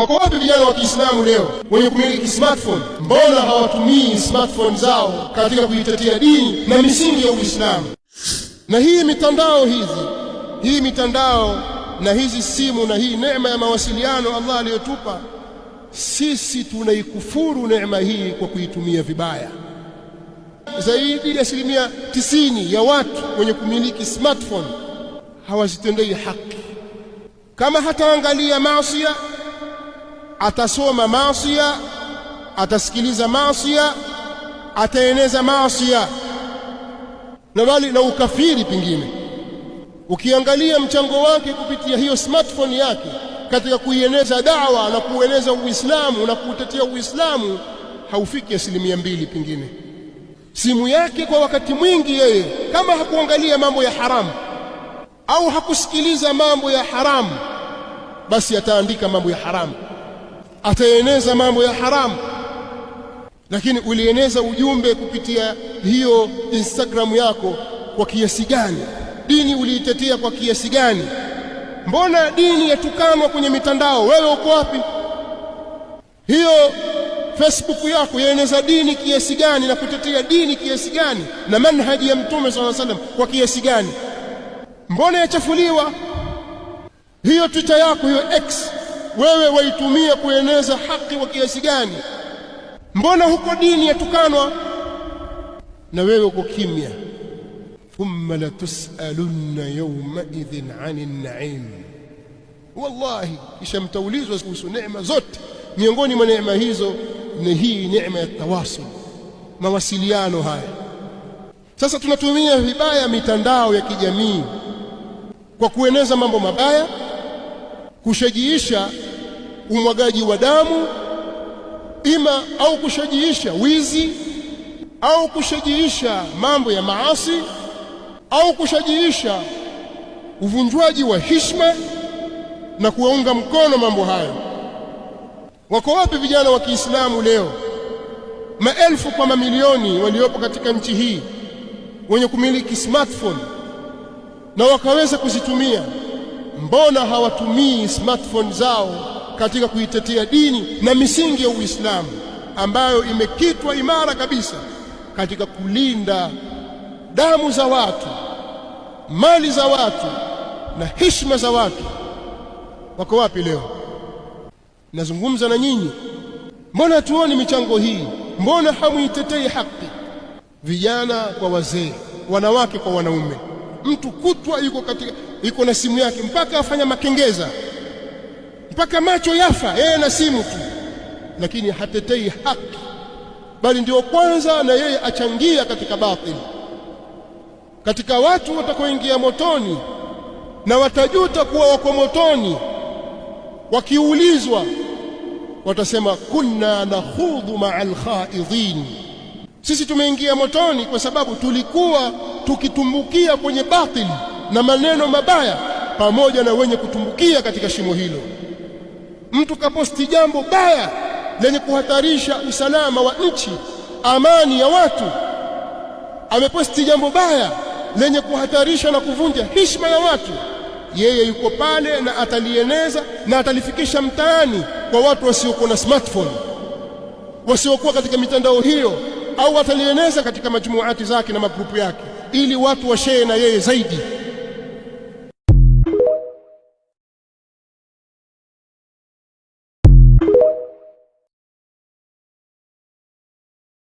Wako wapi vijana wa Kiislamu leo wenye kumiliki smartphone? Mbona hawatumii smartphone zao katika kuitetea dini na misingi ya Uislamu? Na hii mitandao na hizi simu na hii neema ya mawasiliano Allah aliyotupa sisi, tunaikufuru neema hii kwa kuitumia vibaya. Zaidi ya 90% ya watu wenye kumiliki smartphone hawazitendei haki. Kama hataangalia maasi, atasoma maasi, atasikiliza maasi, ataeneza maasi na bali na ukafiri. Pengine ukiangalia mchango wake kupitia hiyo smartphone yake katika kuieneza da'wa na kueneza Uislamu na kutetea Uislamu haufiki 2%. Pengine simu yake kwa wakati mwingi yeye kama hakuangalia mambo ya haramu au hakusikiliza mambo ya haramu, basi ataandika mambo ya haramu, ataeneza mambo ya haramu. Lakini ulieneza ujumbe kupitia hiyo Instagram yako kwa kiasi gani? Dini uliitetea kwa kiasi gani? Mbona dini yatukanwa kwenye mitandao? Wewe uko wapi? Hiyo Facebook yako yaeneza dini kiasi gani na kutetea dini kiasi gani na manhaji ya Mtume sallallahu alaihi wasallam kwa kiasi gani? Mbona yachafuliwa? Hiyo Twitter yako, hiyo X, wewe waitumia kueneza haki kwa kiasi gani? Mbona huko dini yatukanwa na wewe uko kimya? Thumma la tusalunna yawma idhin 'anil na'im. Wallahi, kisha mtaulizwa kuhusu neema zote. Miongoni mwa neema hizo ni hii neema ya tawasul, mawasiliano haya. Sasa tunatumia vibaya mitandao ya kijamii kwa kueneza mambo mabaya, kushajiisha umwagaji wa damu ima, au kushajiisha wizi, au kushajiisha mambo ya maasi, au kushajiisha uvunjwaji wa heshima na kuunga mkono mambo hayo. Wako wapi vijana wa Kiislamu leo, maelfu kwa mamilioni waliopo katika nchi hii wenye kumiliki smartphone na wakaweza kuzitumia? Mbona hawatumii smartphone zao katika kuitetea dini na misingi ya Uislamu ambayo imekitwa imara kabisa katika kulinda damu za watu, mali za watu na heshima za watu? Wako wapi leo? Nazungumza na nyinyi. Mbona tuoni michango hii? Mbona hamuitetei haki? Vijana kwa wazee, wanawake kwa wanaume, mtu kutwa yuko na simu yake mpaka afanya makengeza, mpaka macho yafa yeye na simu tu, lakini hatetei haki, bali ndio kwanza na yeye achangia katika batili. Katika watu watakaoingia motoni na watajuta kuwa wako motoni, wakiulizwa watasema kunna nakhudhu ma'al khaidhin, sisi tumeingia motoni kwa sababu tulikuwa tukitumbukia kwenye batili na maneno mabaya pamoja na wenye kutumbukia katika shimo hilo. Mtu kaposti jambo baya lenye kuhatarisha usalama wa nchi, amani ya watu, ameposti jambo baya lenye kuhatarisha na kuvunja heshima ya watu, yeye yuko pale na atalieneza na atalifikisha mtaani kwa watu wasiokuwa na smartphone, wasiokuwa katika mitandao hiyo, au atalieneza katika majumuati zake na magrupu yake ili watu washare na yeye zaidi.